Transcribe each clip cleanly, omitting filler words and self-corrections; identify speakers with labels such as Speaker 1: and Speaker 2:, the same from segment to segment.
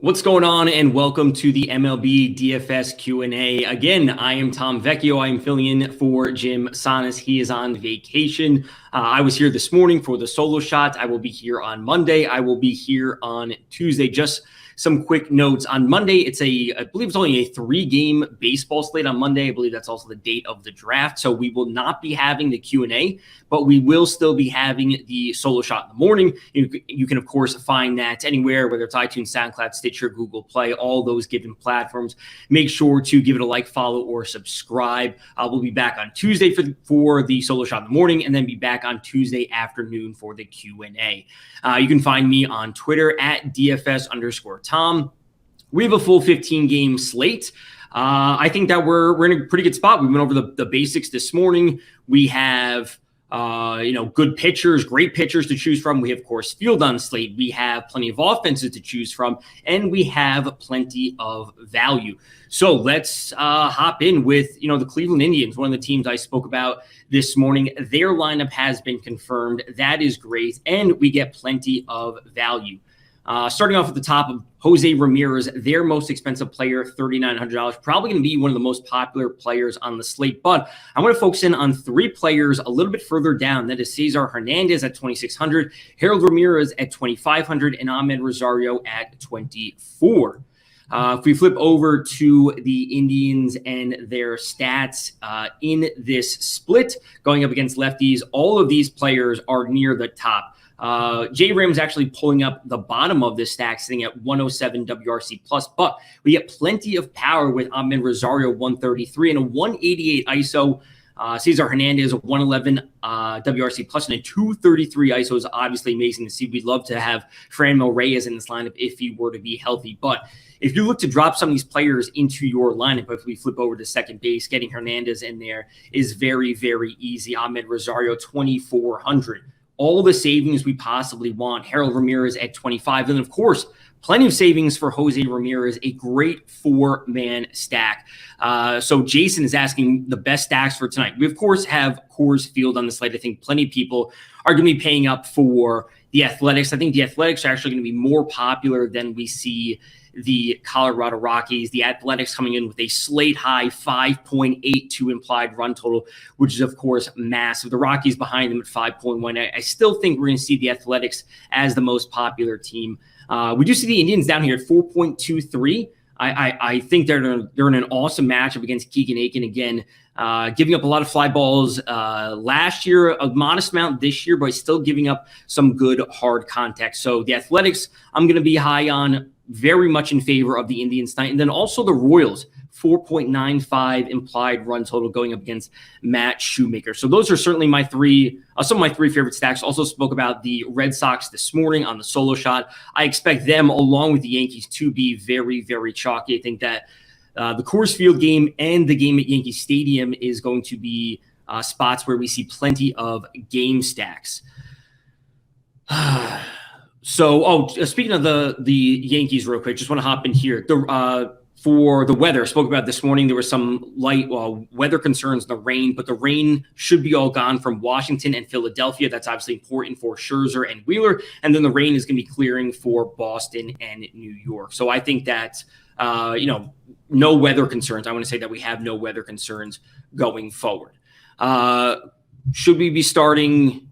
Speaker 1: What's going on, and welcome to the MLB DFS Q&A. Again, I am Tom Vecchio. I am filling in for Jim Sanas. He is on vacation. I was here this morning for the solo shot. I will be here on Monday. I will be here on Tuesday. Just some quick notes. On Monday, I believe it's only a 3-game baseball slate on Monday. I believe that's also the date of the draft. So we will not be having the Q&A, but we will still be having the solo shot in the morning. You can, of course, find that anywhere, whether it's iTunes, SoundCloud, Stitcher, Google Play, all those given platforms. Make sure to give it a like, follow, or subscribe. We'll be back on Tuesday for the solo shot in the morning, and then be back on Tuesday afternoon for the Q&A. You can find me on Twitter at DFS_Tom. We have a full 15-game slate. I think that we're in a pretty good spot. We went over the basics this morning. We have good pitchers, great pitchers to choose from. We have, of course, field on slate. We have plenty of offenses to choose from, and we have plenty of value. So let's hop in with, the Cleveland Indians, one of the teams I spoke about this morning. Their lineup has been confirmed. That is great, and we get plenty of value. Starting off at the top of Jose Ramirez, their most expensive player, $3,900, probably going to be one of the most popular players on the slate. But I want to focus in on 3 players a little bit further down. That is Cesar Hernandez at $2,600, Harold Ramirez at $2,500, and Ahmed Rosario at $24,000. If we flip over to the Indians and their stats in this split, going up against lefties, all of these players are near the top. J-Ram's actually pulling up the bottom of this stack, sitting at 107 WRC plus, but we get plenty of power with Ahmed Rosario 133 and a 188 ISO. Cesar Hernandez 111 WRC plus and a 233 ISO is obviously amazing to see. We'd love to have Franmil Reyes in this lineup if he were to be healthy. But if you look to drop some of these players into your lineup, if we flip over to second base, getting Hernandez in there is very, very easy. Ahmed Rosario 2,400. All the savings we possibly want. Harold Ramirez at 25. And of course, plenty of savings for Jose Ramirez, a great 4-man stack. So Jason is asking the best stacks for tonight. We, of course, have Coors Field on the slate. I think plenty of people are going to be paying up for the Athletics. I think the Athletics are actually going to be more popular than we see the Colorado Rockies. The Athletics coming in with a slate high 5.82 implied run total, which is, of course, massive. The Rockies behind them at 5.1. I still think we're going to see the Athletics as the most popular team. We do see the Indians down here at 4.23. I think they're in an awesome matchup against Keegan Aiken again, giving up a lot of fly balls last year, a modest amount this year, but still giving up some good hard contact. So the Athletics, I'm going to be high on, very much in favor of the Indians tonight. And then also the Royals, 4.95 implied run total going up against Matt Shoemaker. So those are certainly my some of my 3 favorite stacks. Also spoke about the Red Sox this morning on the solo shot. I expect them, along with the Yankees, to be very, very chalky. I think that the Coors Field game and the game at Yankee Stadium is going to be spots where we see plenty of game stacks. So, speaking of the Yankees real quick, just want to hop in here. For the weather, I spoke about this morning, there were some light weather concerns, the rain, but the rain should be all gone from Washington and Philadelphia. That's obviously important for Scherzer and Wheeler. And then the rain is going to be clearing for Boston and New York. So I think that, no weather concerns. I want to say that we have no weather concerns going forward. Should we be starting...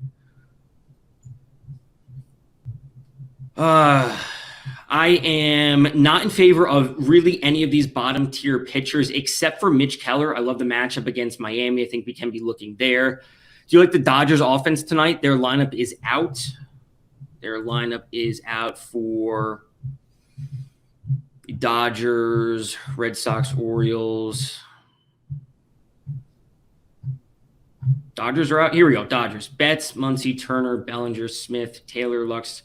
Speaker 1: I am not in favor of really any of these bottom tier pitchers except for Mitch Keller. I love the matchup against Miami. I think we can be looking there. Do you like the Dodgers offense tonight? Their lineup is out. For Dodgers, Red Sox, Orioles. Dodgers are out. Here we go. Dodgers. Betts, Muncy, Turner, Bellinger, Smith, Taylor, Lux,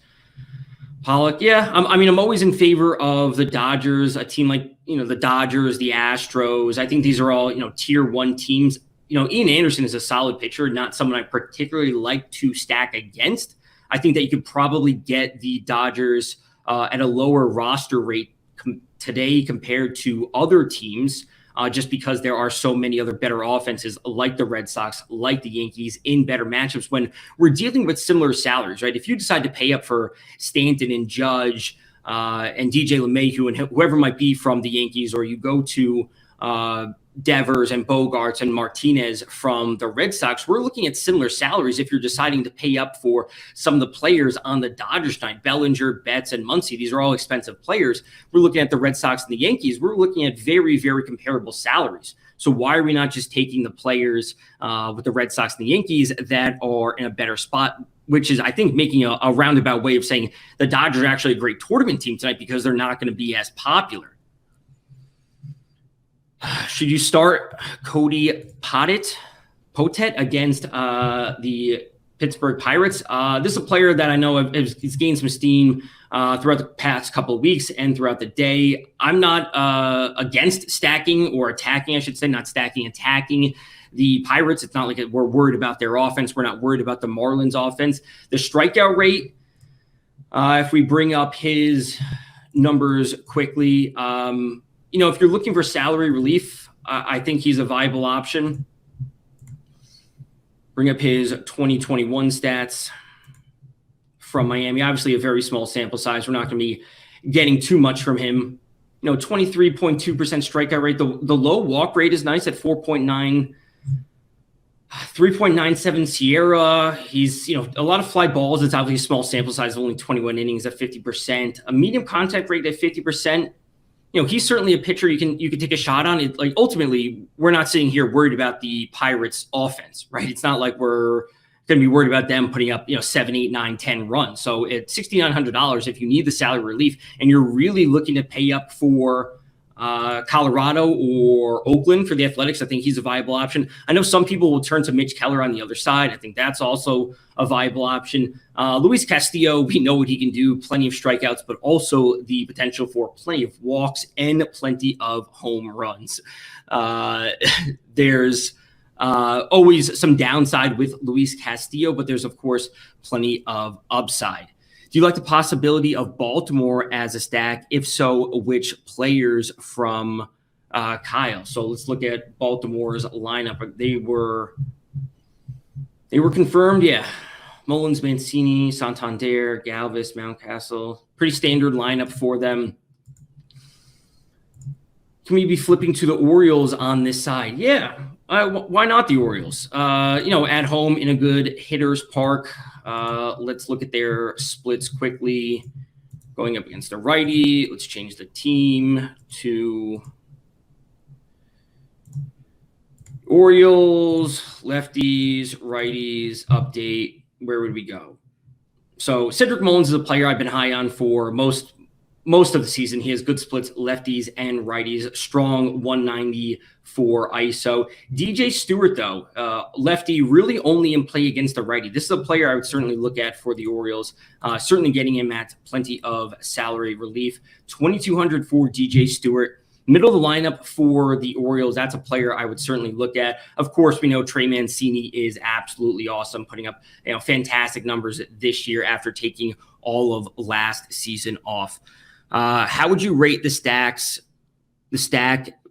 Speaker 1: Pollock. Yeah, I'm always in favor of the Dodgers, a team like, the Dodgers, the Astros. I think these are all, tier 1 teams. Ian Anderson is a solid pitcher, not someone I particularly like to stack against. I think that you could probably get the Dodgers at a lower roster rate today compared to other teams. Just because there are so many other better offenses like the Red Sox, like the Yankees in better matchups when we're dealing with similar salaries, right? If you decide to pay up for Stanton and Judge, and DJ LeMahieu and whoever might be from the Yankees, or you go to Devers and Bogarts and Martinez from the Red Sox, we're looking at similar salaries if you're deciding to pay up for some of the players on the Dodgers tonight. Bellinger, Betts, and Muncy, these are all expensive players. We're looking at the Red Sox and the Yankees. We're looking at very, very comparable salaries. So why are we not just taking the players with the Red Sox and the Yankees that are in a better spot, which is, I think, making a roundabout way of saying the Dodgers are actually a great tournament team tonight because they're not going to be as popular. Should you start Cody Potet against the Pittsburgh Pirates? This is a player that I know he's gained some steam throughout the past couple of weeks and throughout the day. I'm not against stacking or attacking, I should say, not stacking, attacking the Pirates. It's not like we're worried about their offense. We're not worried about the Marlins offense. The strikeout rate, if we bring up his numbers quickly, if you're looking for salary relief, I think he's a viable option. Bring up his 2021 stats from Miami. Obviously, a very small sample size. We're not going to be getting too much from him. 23.2% strikeout rate. The low walk rate is nice at 4.9. 3.97 Sierra. He's, a lot of fly balls. It's obviously a small sample size, only 21 innings at 50%. A medium contact rate at 50%. He's certainly a pitcher you can take a shot on. It, like, ultimately, we're not sitting here worried about the Pirates offense, right? It's not like we're going to be worried about them putting up, 7, 8, 9, 10 runs. So at $6,900, if you need the salary relief and you're really looking to pay up for Colorado or Oakland for the Athletics, I think he's a viable option. I know some people will turn to Mitch Keller on the other side. I think that's also a viable option. Luis Castillo, we know what he can do, plenty of strikeouts, but also the potential for plenty of walks and plenty of home runs. There's always some downside with Luis Castillo, but there's, of course, plenty of upside. Do you like the possibility of Baltimore as a stack? If so, which players from Kyle? So let's look at Baltimore's lineup. They were confirmed, yeah. Mullins, Mancini, Santander, Galvis, Mountcastle. Pretty standard lineup for them. Can we be flipping to the Orioles on this side? Yeah. Why not the Orioles? At home in a good hitter's park. Let's look at their splits quickly. Going up against a righty. Let's change the team to Orioles, lefties, righties, update. Where would we go? So Cedric Mullins is a player I've been high on for most of the season. He has good splits, lefties and righties, strong 190 for ISO. DJ Stewart, though, lefty, really only in play against the righty. This is a player I would certainly look at for the Orioles, certainly getting him at plenty of salary relief. 2,200 for DJ Stewart. Middle of the lineup for the Orioles, that's a player I would certainly look at. Of course, we know Trey Mancini is absolutely awesome, putting up fantastic numbers this year after taking all of last season off. How would you rate the stack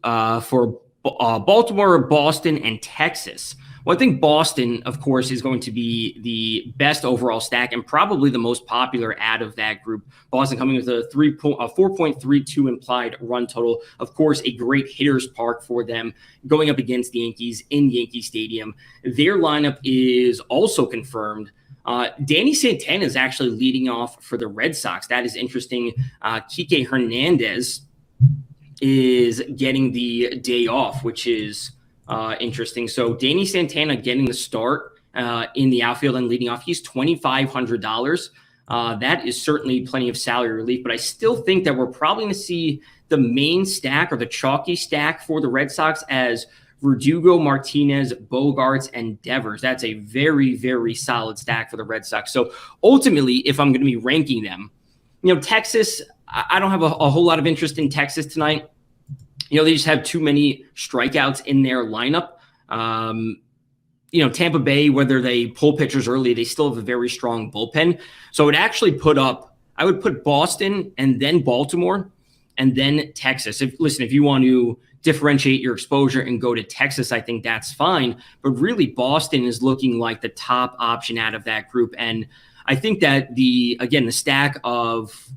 Speaker 1: for Baltimore, Boston, and Texas? Well, I think Boston, of course, is going to be the best overall stack and probably the most popular out of that group. Boston coming with a 4.32 implied run total. Of course, a great hitter's park for them going up against the Yankees in Yankee Stadium. Their lineup is also confirmed. Danny Santana is actually leading off for the Red Sox. That is interesting. Kike Hernandez is getting the day off, which is interesting. So Danny Santana getting the start in the outfield and leading off. He's $2,500. That is certainly plenty of salary relief, but I still think that we're probably going to see the main stack or the chalky stack for the Red Sox as Verdugo, Martinez, Bogarts, and Devers. That's a very, very solid stack for the Red Sox. So ultimately, if I'm going to be ranking them, Texas, I don't have a whole lot of interest in Texas tonight. They just have too many strikeouts in their lineup. Tampa Bay, whether they pull pitchers early, they still have a very strong bullpen. So I would put Boston and then Baltimore and then Texas. If you want to differentiate your exposure and go to Texas, I think that's fine. But really, Boston is looking like the top option out of that group. And I think that the stack of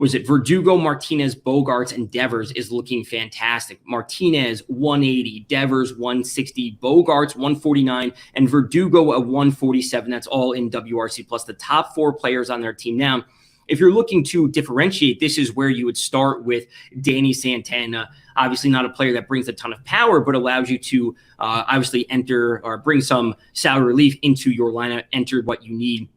Speaker 1: was it Verdugo, Martinez, Bogarts, and Devers is looking fantastic. Martinez 180, Devers 160, Bogarts 149, and Verdugo at 147. That's all in WRC plus, the top 4 players on their team. Now, if you're looking to differentiate, this is where you would start with Danny Santana. Obviously not a player that brings a ton of power, but allows you to obviously enter or bring some salary relief into your lineup, enter what you need.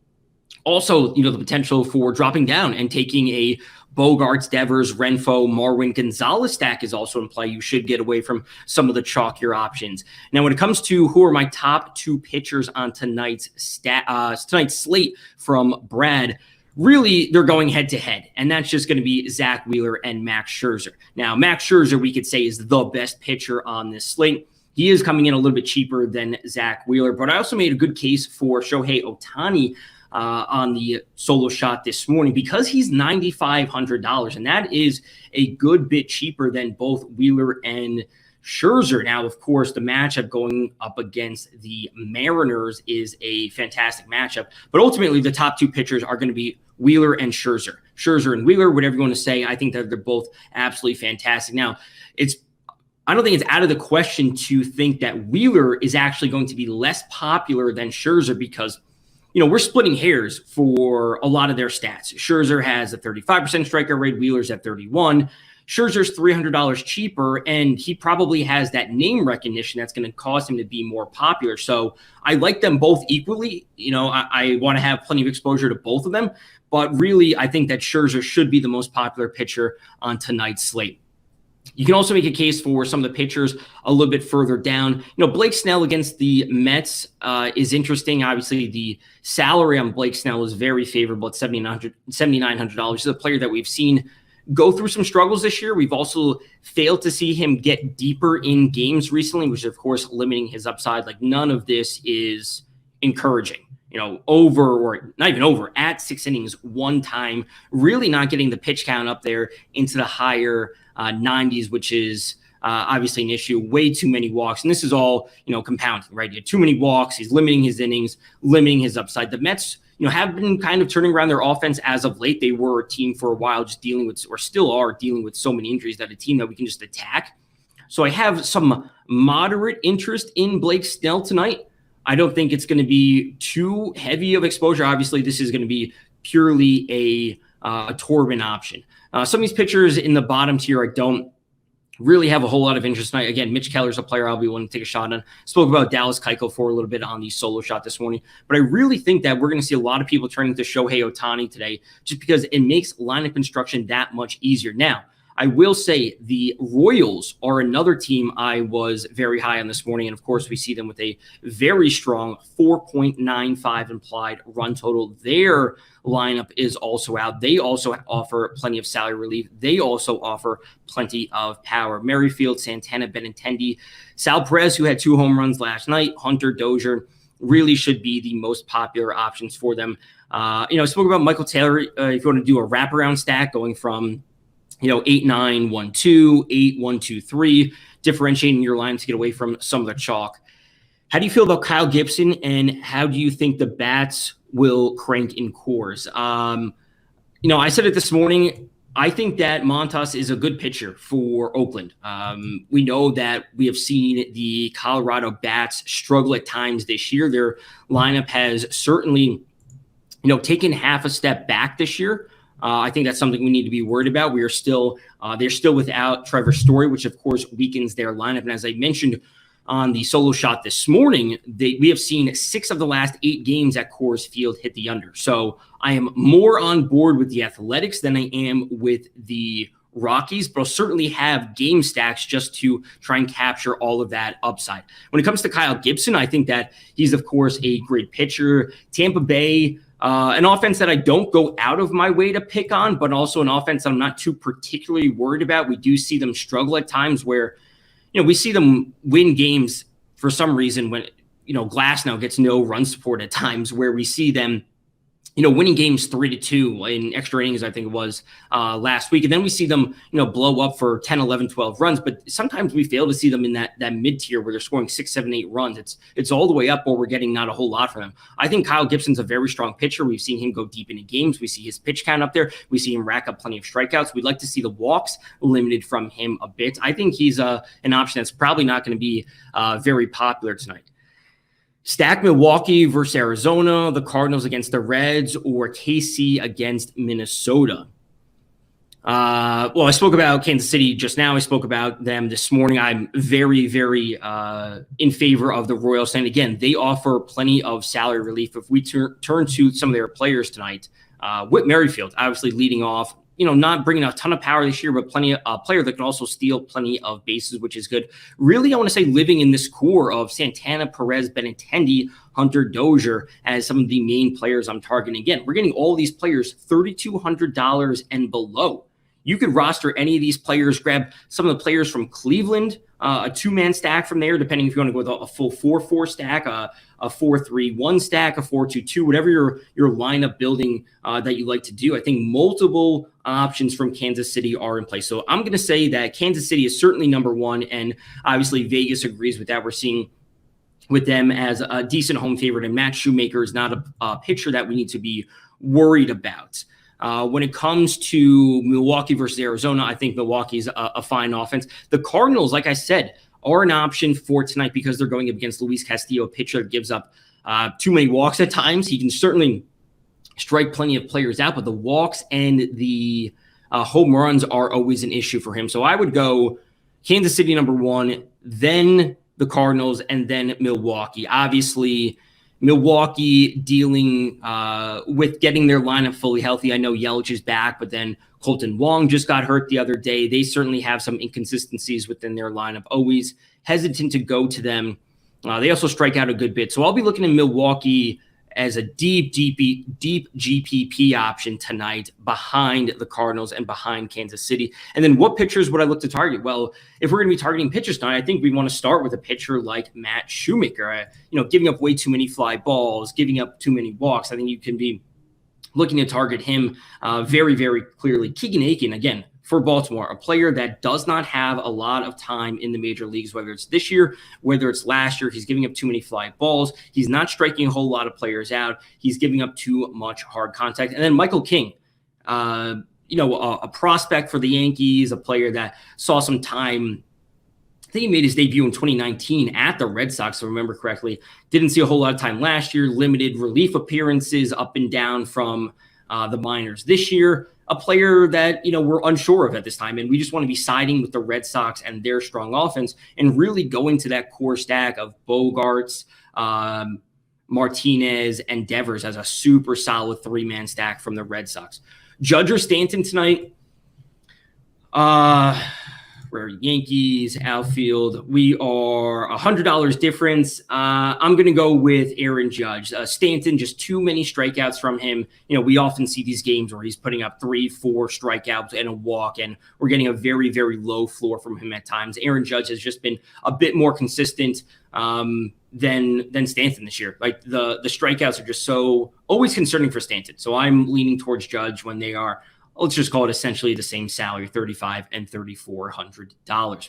Speaker 1: Also, the potential for dropping down and taking a Bogarts, Devers, Renfroe, Marwin, Gonzalez stack is also in play. You should get away from some of the chalkier options. Now, when it comes to who are my top 2 pitchers on tonight's slate from Brad, really, they're going head-to-head, and that's just going to be Zach Wheeler and Max Scherzer. Now, Max Scherzer, we could say, is the best pitcher on this slate. He is coming in a little bit cheaper than Zach Wheeler, but I also made a good case for Shohei Ohtani on the solo shot this morning because he's $9,500, and that is a good bit cheaper than both Wheeler and Scherzer. Now, of course, the matchup going up against the Mariners is a fantastic matchup, but ultimately the top 2 pitchers are going to be Wheeler and Scherzer. Scherzer and Wheeler, whatever you want to say, I think that they're both absolutely fantastic. Now, I don't think it's out of the question to think that Wheeler is actually going to be less popular than Scherzer because we're splitting hairs for a lot of their stats. Scherzer has a 35% strikeout rate. Wheeler's at 31. Scherzer's $300 cheaper, and he probably has that name recognition that's going to cause him to be more popular. So I like them both equally. I want to have plenty of exposure to both of them, but really I think that Scherzer should be the most popular pitcher on tonight's slate. You can also make a case for some of the pitchers a little bit further down. Blake Snell against the Mets is interesting. Obviously, the salary on Blake Snell is very favorable at $7,900. He's a player that we've seen go through some struggles this year. We've also failed to see him get deeper in games recently, which is, of course, limiting his upside. Like, none of this is encouraging. Over or not even over at 6 innings one time, really not getting the pitch count up there into the higher 90s, which is obviously an issue. Way too many walks. And this is all, compounding, right? You have too many walks. He's limiting his innings, limiting his upside. The Mets, have been kind of turning around their offense as of late. They were a team for a while just dealing with, or still are dealing with so many injuries, that a team that we can just attack. So I have some moderate interest in Blake Snell tonight. I don't think it's going to be too heavy of exposure. Obviously, this is going to be purely a Torben option. Some of these pitchers in the bottom tier, I don't really have a whole lot of interest tonight. Again, Mitch Keller's a player I'll be willing to take a shot on. Spoke about Dallas Keuchel for a little bit on the solo shot this morning, but I really think that we're going to see a lot of people turning to Shohei Ohtani today just because it makes lineup construction that much easier. Now, I will say the Royals are another team I was very high on this morning. And of course, we see them with a very strong 4.95 implied run total. Their lineup is also out. They also offer plenty of salary relief. They also offer plenty of power. Merrifield, Santana, Benintendi, Sal Perez, who had 2 home runs last night, Hunter, Dozier, really should be the most popular options for them. I spoke about Michael Taylor. If you want to do a wraparound stack going from 8-9, 1-2, 8, 1-2-3, differentiating your line to get away from some of the chalk. How do you feel about Kyle Gibson, and how do you think the bats will crank in cores? I said it this morning. I think that Montas is a good pitcher for Oakland. We know that we have seen the Colorado bats struggle at times this year. Their lineup has certainly, taken half a step back this year. I think that's something we need to be worried about. They're still without Trevor Story, which of course weakens their lineup. And as I mentioned on the solo shot this morning, we have seen 6 of the last 8 games at Coors Field hit the under. So I am more on board with the Athletics than I am with the Rockies, but I'll certainly have game stacks just to try and capture all of that upside. When it comes to Kyle Gibson, I think that he's, of course, a great pitcher. Tampa Bay, an offense that I don't go out of my way to pick on, but also an offense I'm not too particularly worried about. We do see them struggle at times where, we see them win games for some reason when, Glasnow gets no run support at times, where we see them, winning games 3-2 in extra innings, I think it was last week. And then we see them, blow up for 10, 11, 12 runs. But sometimes we fail to see them in that mid-tier where they're scoring 6, 7, 8 runs. It's all the way up where we're getting not a whole lot from them. I think Kyle Gibson's a very strong pitcher. We've seen him go deep into games. We see his pitch count up there. We see him rack up plenty of strikeouts. We'd like to see the walks limited from him a bit. I think he's an option that's probably not going to be very popular tonight. Stack Milwaukee versus Arizona, the Cardinals against the Reds, or KC against Minnesota. I spoke about Kansas City just now. I spoke about them this morning. I'm very, very in favor of the Royals. And again, they offer plenty of salary relief. If we turn to some of their players tonight, Whit Merrifield, obviously leading off, not bringing a ton of power this year, but plenty of a player that can also steal plenty of bases, which is good. Really, I want to say living in this core of Santana, Perez, Benintendi, Hunter Dozier as some of the main players I'm targeting. Again, we're getting all these players $3,200 and below. You could roster any of these players, grab some of the players from Cleveland, a 2-man stack from there, depending if you want to go with a full 4-4 stack, a 4-3-1 stack, a 4-2-2, whatever your lineup building that you like to do. I think multiple options from Kansas City are in place. So I'm going to say that Kansas City is certainly number one, and obviously Vegas agrees with that. We're seeing with them as a decent home favorite, and Matt Shoemaker is not a pitcher that we need to be worried about. When it comes to Milwaukee versus Arizona, I think Milwaukee's a fine offense. The Cardinals, like I said, are an option for tonight because they're going up against Luis Castillo, a pitcher that gives up too many walks at times. He can certainly strike plenty of players out, but the walks and the home runs are always an issue for him. So I would go Kansas City number one, then the Cardinals, and then Milwaukee. Obviously, Milwaukee dealing with getting their lineup fully healthy. I know Yelich is back, but then Colton Wong just got hurt the other day. They certainly have some inconsistencies within their lineup. Always hesitant to go to them. They also strike out a good bit. So I'll be looking at Milwaukee as a deep GPP option tonight behind the Cardinals and behind Kansas City. And then what pitchers would I look to target? Well, if we're going to be targeting pitchers tonight, I think we want to start with a pitcher like Matt Shoemaker. Giving up way too many fly balls, giving up too many walks. I think you can be looking to target him very, very clearly. Keegan Aiken, again, for Baltimore, a player that does not have a lot of time in the major leagues, whether it's this year, whether it's last year. He's giving up too many fly balls. He's not striking a whole lot of players out. He's giving up too much hard contact. And then Michael King, a prospect for the Yankees, a player that saw some time. I think he made his debut in 2019 at the Red Sox, if I remember correctly. Didn't see a whole lot of time last year. Limited relief appearances up and down from the minors this year. A player that, we're unsure of at this time. And we just want to be siding with the Red Sox and their strong offense and really go into that core stack of Bogarts, Martinez, and Devers as a super solid 3-man stack from the Red Sox. Judge or Stanton tonight? Where Yankees, outfield, we are $100 difference. I'm going to go with Aaron Judge. Stanton, just too many strikeouts from him. We often see these games where he's putting up 3-4 strikeouts and a walk, and we're getting a very, very low floor from him at times. Aaron Judge has just been a bit more consistent than Stanton this year. Like the strikeouts are just so always concerning for Stanton. So I'm leaning towards Judge when they are, let's just call it essentially the same salary, $3,500 and $3,400.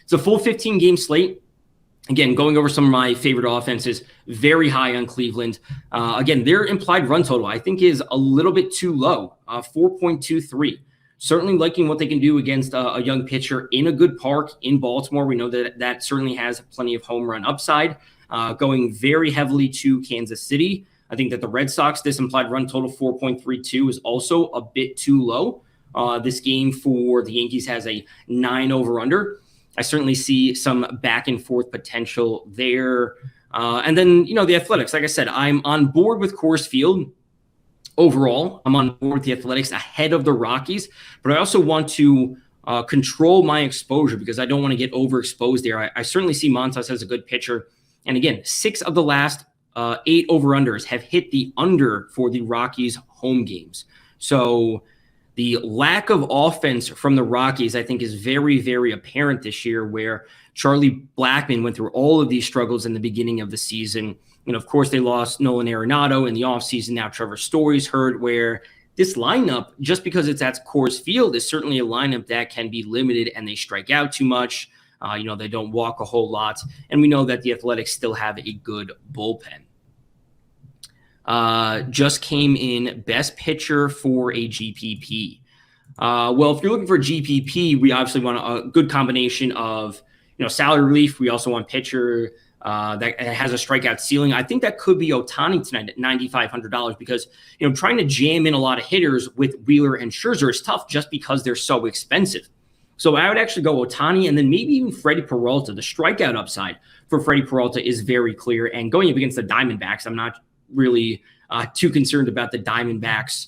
Speaker 1: It's a full 15-game slate. Again, going over some of my favorite offenses, very high on Cleveland. Again, their implied run total, I think, is a little bit too low, 4.23. Certainly liking what they can do against a young pitcher in a good park in Baltimore. We know that certainly has plenty of home run upside. Going very heavily to Kansas City. I think that the Red Sox, this implied run total 4.32 is also a bit too low. This game for the Yankees has a 9 over-under. I certainly see some back and forth potential there. And then, the Athletics, like I said, I'm on board with Coors Field. Overall, I'm on board with the Athletics ahead of the Rockies, but I also want to control my exposure because I don't want to get overexposed there. I certainly see Montas as a good pitcher. And again, 6 of the last 8 over-unders have hit the under for the Rockies home games. So the lack of offense from the Rockies, I think, is very, very apparent this year, where Charlie Blackmon went through all of these struggles in the beginning of the season. And of course, they lost Nolan Arenado in the offseason. Now Trevor Story's hurt, where this lineup, just because it's at Coors Field, is certainly a lineup that can be limited and they strike out too much. They don't walk a whole lot. And we know that the Athletics still have a good bullpen. Just came in best pitcher for a GPP. Well, if you're looking for a GPP, we obviously want a good combination of, salary relief. We also want pitcher that has a strikeout ceiling. I think that could be Ohtani tonight at $9,500 because, trying to jam in a lot of hitters with Wheeler and Scherzer is tough just because they're so expensive. So I would actually go Ohtani and then maybe even Freddie Peralta. The strikeout upside for Freddie Peralta is very clear. And going up against the Diamondbacks, I'm not really too concerned about the Diamondbacks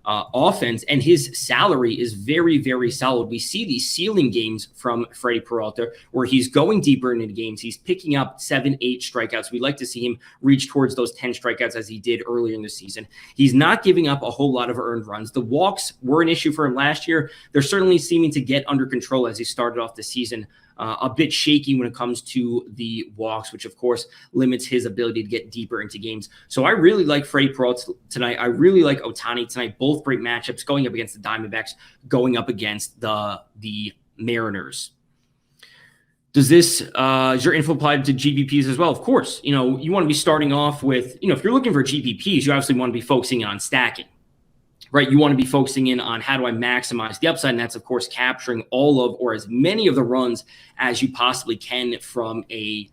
Speaker 1: offense, and his salary is very, very solid. We see these ceiling games from Freddie Peralta where he's going deeper into the games. He's picking up 7-8 strikeouts. We'd like to see him reach towards those 10 strikeouts as he did earlier in the season. He's not giving up a whole lot of earned runs. The walks were an issue for him last year. They're certainly seeming to get under control as he started off the season. A bit shaky when it comes to the walks, which of course limits his ability to get deeper into games. So I really like Freddie Peralta tonight. I really like Ohtani tonight. Both great matchups going up against the Diamondbacks, going up against the Mariners. Does this, is your info applied to GPPs as well? Of course. You want to be starting off with, if you're looking for GPPs, you obviously want to be focusing on stacking. Right, you want to be focusing in on how do I maximize the upside, and that's of course capturing all of or as many of the runs as you possibly can from a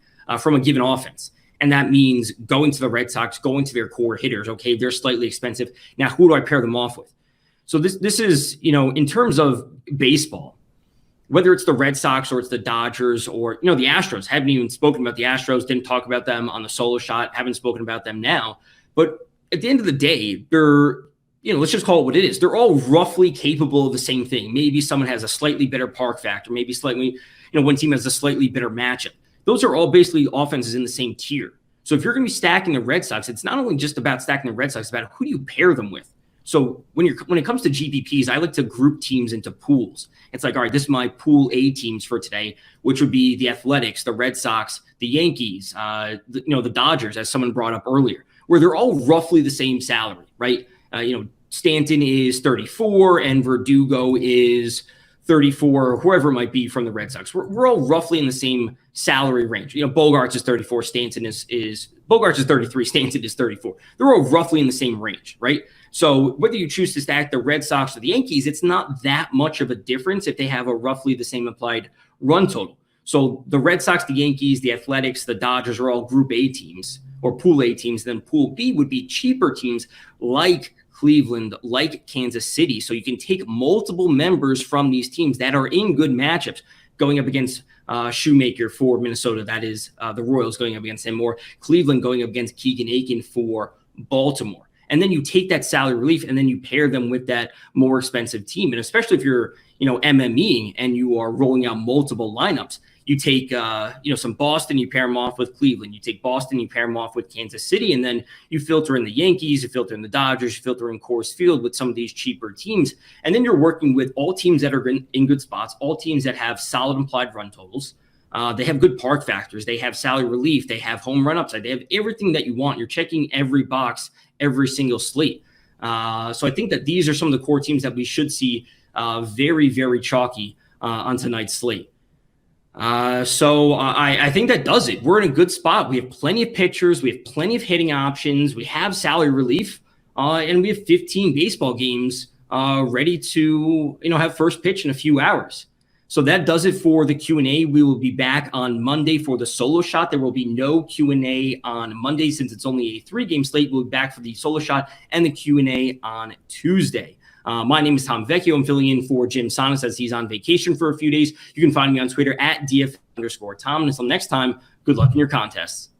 Speaker 1: given offense, and that means going to the Red Sox, going to their core hitters. Okay, they're slightly expensive. Now, who do I pair them off with? So this is in terms of baseball, whether it's the Red Sox or it's the Dodgers or the Astros. Haven't even spoken about the Astros. Didn't talk about them on the solo shot. Haven't spoken about them now, but at the end of the day, they're let's just call it what it is. They're all roughly capable of the same thing. Maybe someone has a slightly better park factor. Maybe slightly, one team has a slightly better matchup. Those are all basically offenses in the same tier. So if you're going to be stacking the Red Sox, it's not only just about stacking the Red Sox, it's about who do you pair them with. So when it comes to GPPs, I like to group teams into pools. It's like, all right, this is my pool A teams for today, which would be the Athletics, the Red Sox, the Yankees, the Dodgers, as someone brought up earlier, where they're all roughly the same salary, right? Stanton is 34 and Verdugo is 34, or whoever it might be from the Red Sox. We're all roughly in the same salary range. Bogarts is 34, Stanton is Bogarts is 33, Stanton is 34. They're all roughly in the same range, right? So whether you choose to stack the Red Sox or the Yankees, it's not that much of a difference if they have a roughly the same applied run total. So the Red Sox, the Yankees, the Athletics, the Dodgers are all Group A teams or Pool A teams. Then Pool B would be cheaper teams like Cleveland, like Kansas City. So you can take multiple members from these teams that are in good matchups going up against Shoemaker for Minnesota. That is the Royals going up against him, or Cleveland going up against Keegan Aiken for Baltimore. And then you take that salary relief and then you pair them with that more expensive team. And especially if you're, MMEing and you are rolling out multiple lineups, you take, some Boston, you pair them off with Cleveland. You take Boston, you pair them off with Kansas City, and then you filter in the Yankees, you filter in the Dodgers, you filter in Coors Field with some of these cheaper teams. And then you're working with all teams that are in good spots, all teams that have solid implied run totals. They have good park factors. They have salary relief. They have home run upside. They have everything that you want. You're checking every box, every single slate. So I think that these are some of the core teams that we should see very, very chalky on tonight's slate. So I think that does it. We're in a good spot. We have plenty of pitchers. We have plenty of hitting options. We have salary relief, and we have 15 baseball games ready to have first pitch in a few hours. So that does it for the Q&A. We will be back on Monday for the solo shot. There will be no Q&A on Monday since it's only a 3-game slate. We'll be back for the solo shot and the Q&A on Tuesday. My name is Tom Vecchio. I'm filling in for Jim Sanas as he's on vacation for a few days. You can find me on Twitter at @DF_Tom. And until next time, good luck in your contests.